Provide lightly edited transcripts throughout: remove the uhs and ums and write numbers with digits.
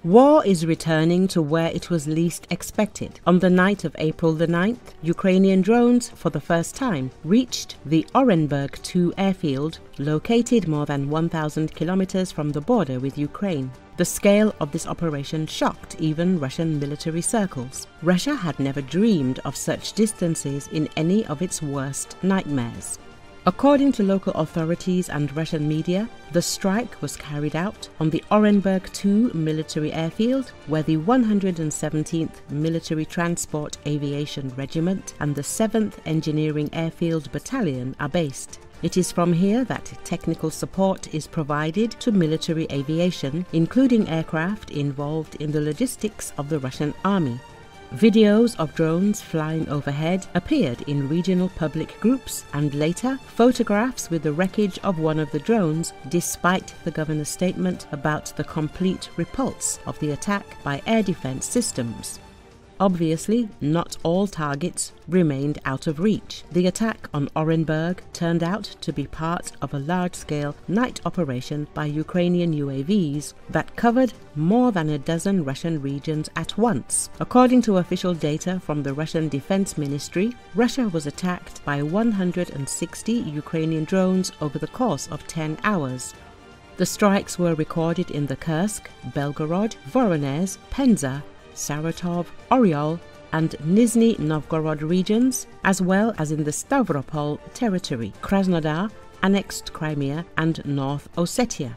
War is returning to where it was least expected. On the night of April the 9th, Ukrainian drones, for the first time, reached the Orenburg 2 airfield, located more than 1,000 kilometers from the border with Ukraine. The scale of this operation shocked even Russian military circles. Russia had never dreamed of such distances in any of its worst nightmares. According to local authorities and Russian media, the strike was carried out on the Orenburg 2 military airfield, where the 117th Military Transport Aviation Regiment and the 7th Engineering Airfield Battalion are based. It is from here that technical support is provided to military aviation, including aircraft involved in the logistics of the Russian army. Videos of drones flying overhead appeared in regional public groups, and later photographs with the wreckage of one of the drones, despite the governor's statement about the complete repulse of the attack by air defense systems. Obviously, not all targets remained out of reach. The attack on Orenburg turned out to be part of a large-scale night operation by Ukrainian UAVs that covered more than a dozen Russian regions at once. According to official data from the Russian Defense Ministry, Russia was attacked by 160 Ukrainian drones over the course of 10 hours. The strikes were recorded in the Kursk, Belgorod, Voronezh, Penza, Saratov, Oryol and Nizhny Novgorod regions, as well as in the Stavropol territory, Krasnodar, annexed Crimea and North Ossetia.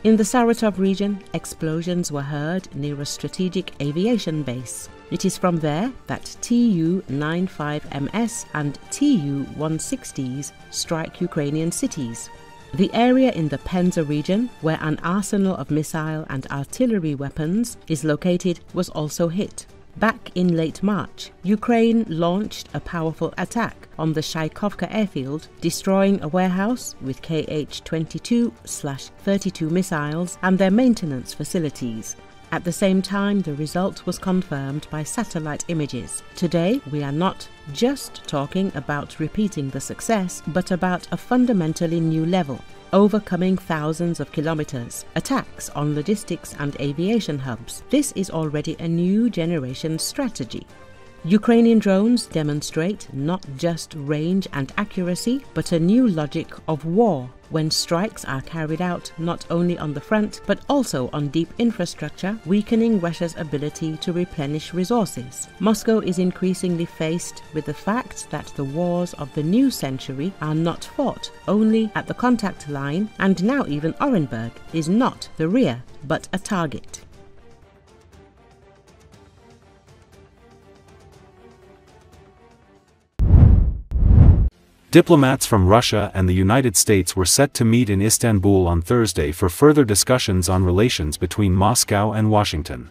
In the Saratov region, explosions were heard near a strategic aviation base. It is from there that Tu-95MS and Tu-160s strike Ukrainian cities. The area in the Penza region, where an arsenal of missile and artillery weapons is located, was also hit. Back in late March, Ukraine launched a powerful attack on the Shaikovka airfield, destroying a warehouse with Kh-22/32 missiles and their maintenance facilities. At the same time, the result was confirmed by satellite images. Today, we are not just talking about repeating the success, but about a fundamentally new level, overcoming thousands of kilometers, attacks on logistics and aviation hubs. This is already a new generation strategy. Ukrainian drones demonstrate not just range and accuracy, but a new logic of war, when strikes are carried out not only on the front, but also on deep infrastructure, weakening Russia's ability to replenish resources. Moscow is increasingly faced with the fact that the wars of the new century are not fought only at the contact line, and now even Orenburg is not the rear, but a target. Diplomats from Russia and the United States were set to meet in Istanbul on Thursday for further discussions on relations between Moscow and Washington.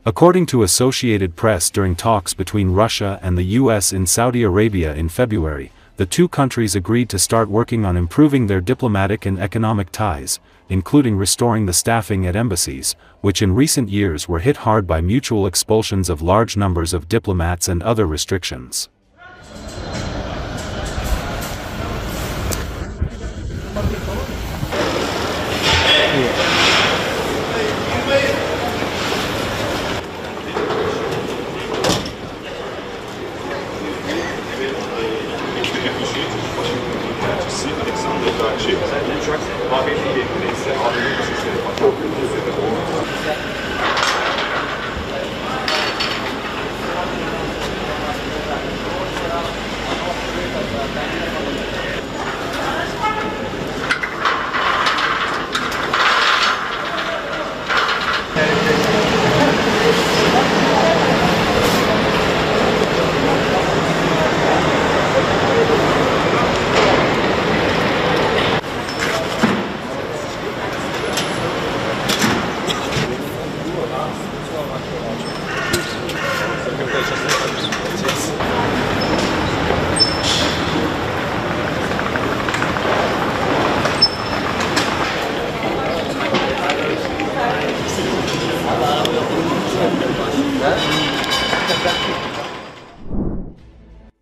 According to Associated Press, during talks between Russia and the U.S. in Saudi Arabia in February, the two countries agreed to start working on improving their diplomatic and economic ties, including restoring the staffing at embassies, which in recent years were hit hard by mutual expulsions of large numbers of diplomats and other restrictions.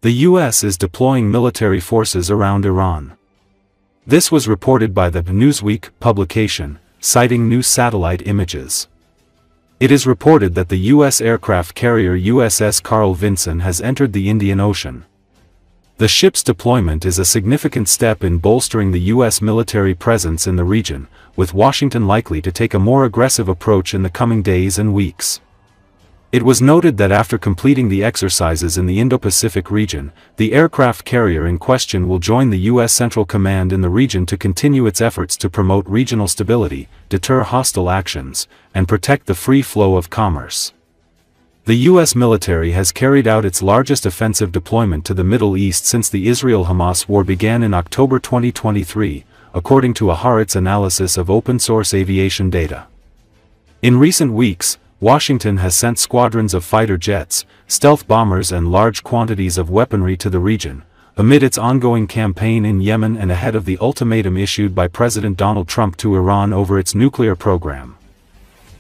The U.S. is deploying military forces around Iran. This was reported by the Newsweek publication, citing new satellite images. It is reported that the U.S. aircraft carrier USS Carl Vinson has entered the Indian Ocean. The ship's deployment is a significant step in bolstering the U.S. military presence in the region, with Washington likely to take a more aggressive approach in the coming days and weeks. It was noted that after completing the exercises in the Indo-Pacific region, the aircraft carrier in question will join the U.S. Central Command in the region to continue its efforts to promote regional stability, deter hostile actions, and protect the free flow of commerce. The U.S. military has carried out its largest offensive deployment to the Middle East since the Israel-Hamas war began in October 2023, according to a Haaretz analysis of open-source aviation data. In recent weeks, Washington has sent squadrons of fighter jets, stealth bombers and large quantities of weaponry to the region, amid its ongoing campaign in Yemen and ahead of the ultimatum issued by President Donald Trump to Iran over its nuclear program.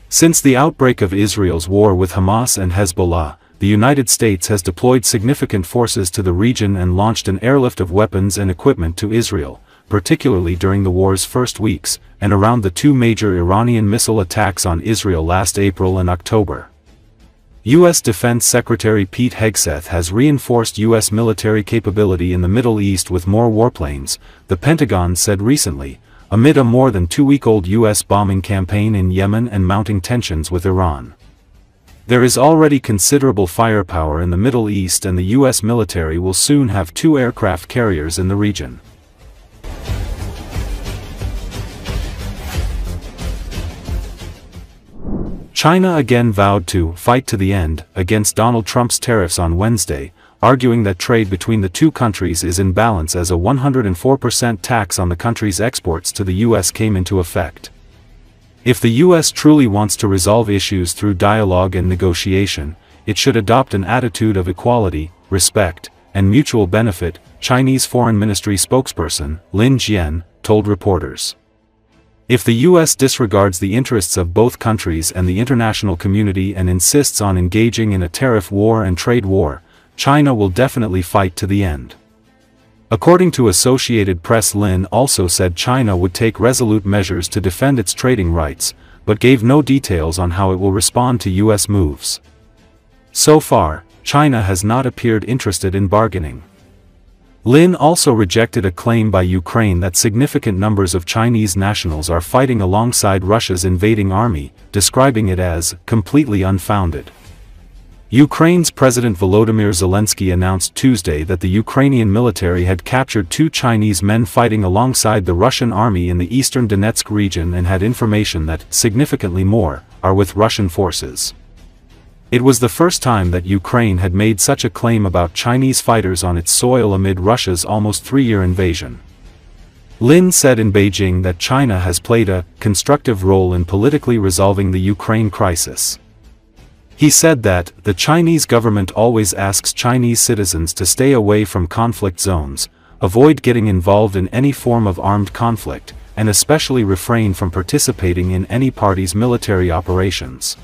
Since the outbreak of Israel's war with Hamas and Hezbollah, the United States has deployed significant forces to the region and launched an airlift of weapons and equipment to Israel, particularly during the war's first weeks, and around the two major Iranian missile attacks on Israel last April and October. U.S. Defense Secretary Pete Hegseth has reinforced U.S. military capability in the Middle East with more warplanes, the Pentagon said recently, amid a more than two-week-old U.S. bombing campaign in Yemen and mounting tensions with Iran. There is already considerable firepower in the Middle East, and the U.S. military will soon have 2 aircraft carriers in the region. China again vowed to fight to the end against Donald Trump's tariffs on Wednesday, arguing that trade between the two countries is in balance as a 104% tax on the country's exports to the U.S. came into effect. If the U.S. truly wants to resolve issues through dialogue and negotiation, it should adopt an attitude of equality, respect, and mutual benefit, Chinese Foreign Ministry spokesperson Lin Jian told reporters. If the U.S. disregards the interests of both countries and the international community and insists on engaging in a tariff war and trade war, China will definitely fight to the end. According to Associated Press, Lin also said China would take resolute measures to defend its trading rights, but gave no details on how it will respond to U.S. moves. So far, China has not appeared interested in bargaining. Lin also rejected a claim by Ukraine that significant numbers of Chinese nationals are fighting alongside Russia's invading army, describing it as completely unfounded. Ukraine's President Volodymyr Zelenski announced Tuesday that the Ukrainian military had captured 2 Chinese men fighting alongside the Russian army in the eastern Donetsk region and had information that, significantly more, are with Russian forces. It was the first time that Ukraine had made such a claim about Chinese fighters on its soil amid Russia's almost 3-year invasion. Lin said in Beijing that China has played a constructive role in politically resolving the Ukraine crisis. He said that the Chinese government always asks Chinese citizens to stay away from conflict zones, avoid getting involved in any form of armed conflict, and especially refrain from participating in any party's military operations.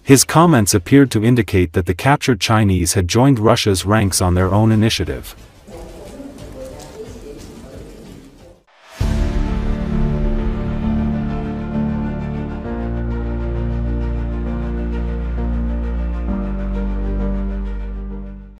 His comments appeared to indicate that the captured Chinese had joined Russia's ranks on their own initiative.